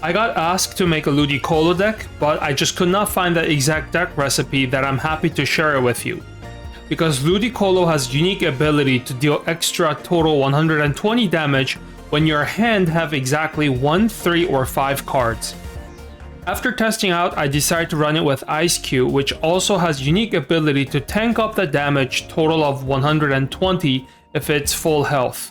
I got asked to make a Ludicolo deck, but I just could not find the exact deck recipe that I'm happy to share it with you. Because Ludicolo has unique ability to deal extra total 120 damage when your hand have exactly 1, 3, or 5 cards. After testing out, I decided to run it with Eiscue, which also has unique ability to tank up the damage total of 120 if it's full health.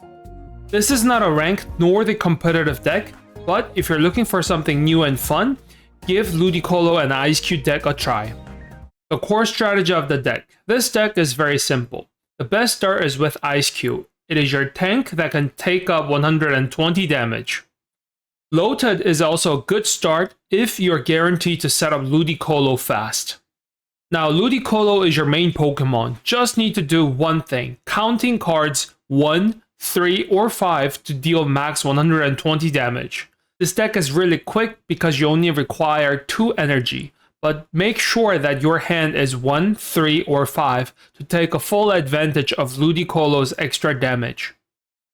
This is not a ranked nor the competitive deck, but if you're looking for something new and fun, give Ludicolo and Eiscue deck a try. The core strategy of the deck. This deck is very simple. The best start is with Eiscue. It is your tank that can take up 120 damage. Loaded is also a good start if you're guaranteed to set up Ludicolo fast. Now Ludicolo is your main Pokemon, just need to do one thing, counting cards 1, 3, or 5 to deal max 120 damage. This deck is really quick because you only require 2 energy, but make sure that your hand is 1, 3, or 5 to take a full advantage of Ludicolo's extra damage.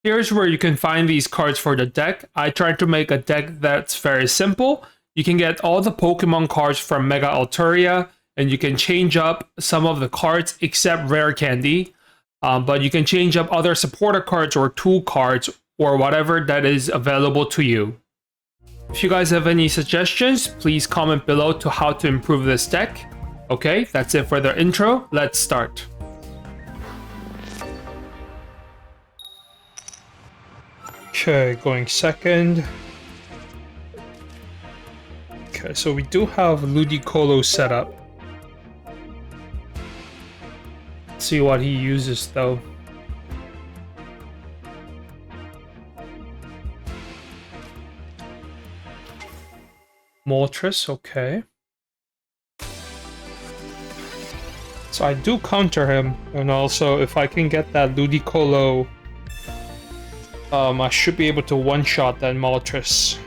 Here's where you can find these cards for the deck. I tried to make a deck that's very simple. You can get all the Pokemon cards from Mega Alturia, and you can change up some of the cards except Rare Candy. But you can change up other supporter cards or tool cards or whatever that is available to you. If you guys have any suggestions, please comment below to how to improve this deck. Okay, that's it for the intro. Let's start. Okay, going second. Okay, so we do have Ludicolo set up. Let's see what he uses though. Moltres, okay. So I do counter him, and also if I can get that Ludicolo, I should be able to one-shot that Moltres.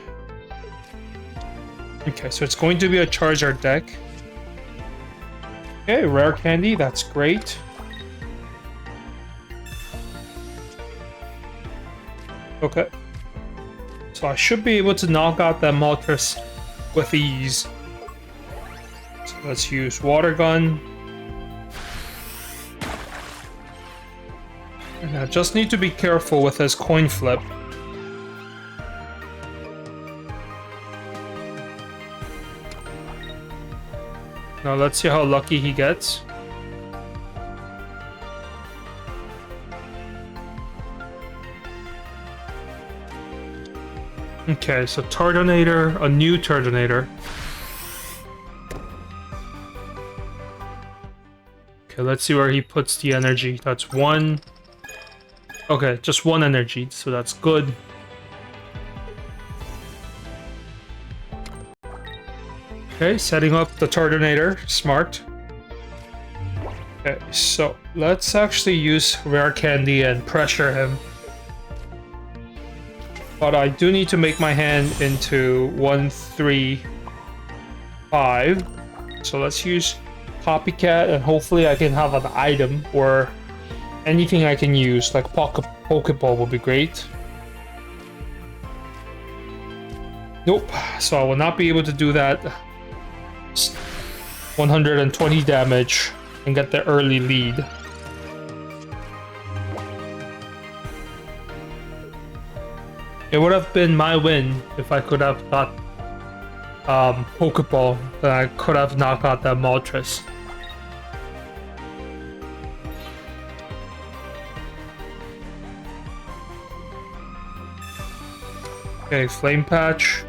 Okay, so it's going to be a Charizard deck. Okay, Rare Candy, that's great. Okay. So I should be able to knock out that Moltres with ease. So let's use Water Gun. And I just need to be careful with his coin flip. Now let's see how lucky he gets. Okay, so Turtonator, a new Turtonator. Okay, let's see where he puts the energy. That's 1. Okay, just 1 energy, so that's good. Okay, setting up the Turtonator. Smart. Okay, so let's actually use Rare Candy and pressure him. But I do need to make my hand into 1, 3, 5. So let's use Copycat, and hopefully I can have an item or anything I can use, like Pokeball would be great. Nope, so I will not be able to do that. 120 damage and get the early lead. It would have been my win if I could have got Pokeball, then I could have knocked out that Moltres. Okay, Flame Patch.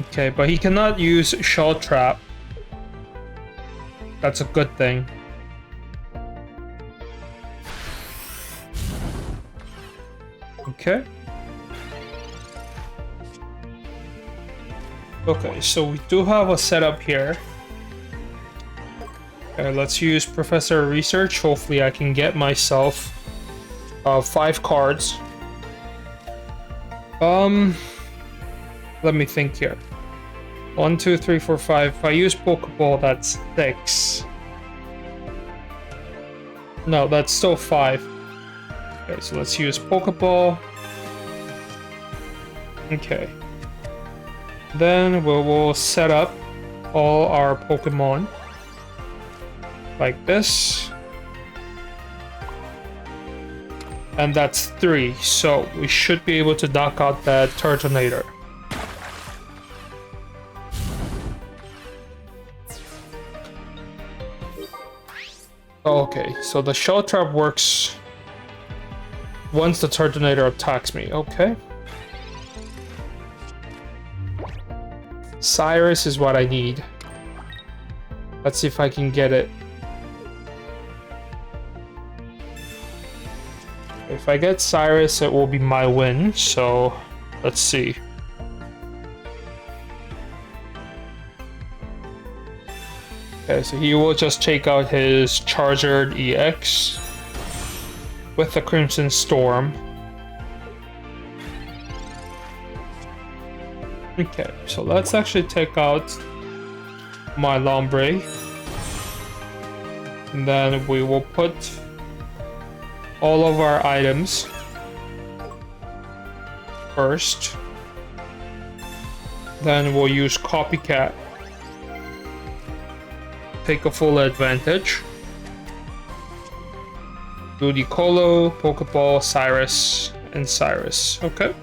Okay, but he cannot use Shell Trap. That's a good thing. Okay. Okay, so we do have a setup here. Okay, let's use Professor Research. Hopefully I can get myself 5 cards. Let me think here. 1, 2, 3, 4, 5. If I use Pokeball, that's 6. No, that's still 5. Okay, so let's use Pokeball. Okay. Then we will set up all our Pokemon like this. And that's 3, so we should be able to knock out that Turtonator. Okay, so the Shell Trap works once the Turtonator attacks me. Okay. Cyrus is what I need. Let's see if I can get it. If I get Cyrus, it will be my win, so let's see. Okay, so he will just take out his Charizard EX with the Crimson Storm. Okay, so let's actually take out my Lombre. And then we will put all of our items first. Then we'll use Copycat. Take a full advantage. Ludicolo, Pokeball, Cyrus, and Cyrus. Okay.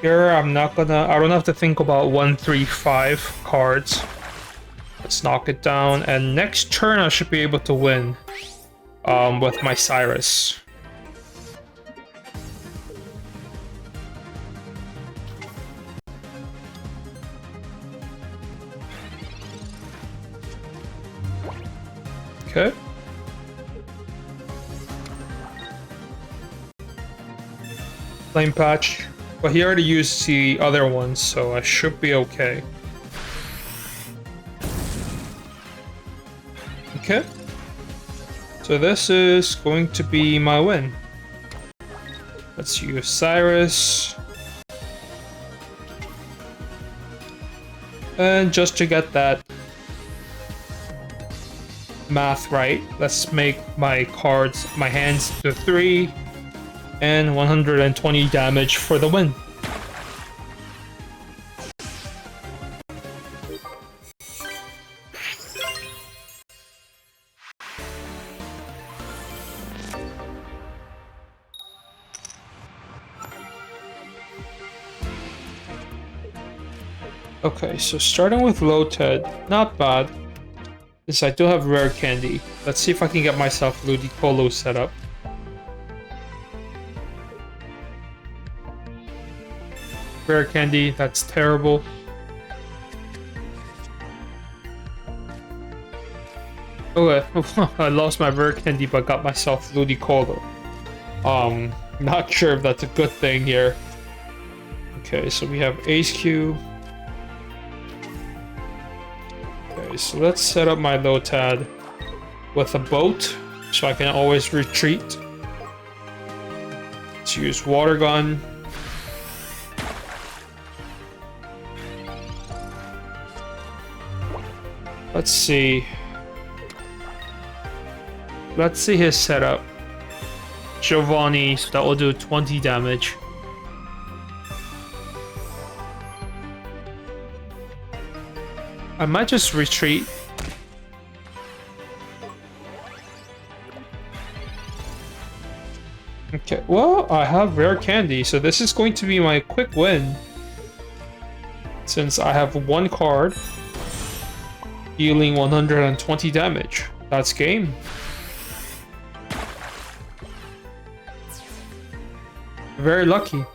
Here I don't have to think about 1, 3, 5 cards. Let's knock it down, and next turn I should be able to win with my Cyrus. Okay. Flame Patch. But he already used the other one, so I should be okay. Okay. So this is going to be my win. Let's use Cyrus. And just to get that math right, let's make my cards, my hands to 3 and 120 damage for the win. Okay, so starting with Loted, not bad. Since I do have rare candy. Let's see if I can get myself Ludicolo set up. Rare candy, that's terrible. Okay, I lost my rare candy but got myself Ludicolo. Not sure if that's a good thing here. Okay, so we have Eiscue. Okay, so let's set up my Lotad with a boat so I can always retreat. Let's use Water Gun. Let's see. Let's see his setup. Giovanni, so that will do 20 damage. I might just retreat. Okay, well, I have rare candy, so this is going to be my quick win. Since I have one card dealing 120 damage. That's game. Very lucky.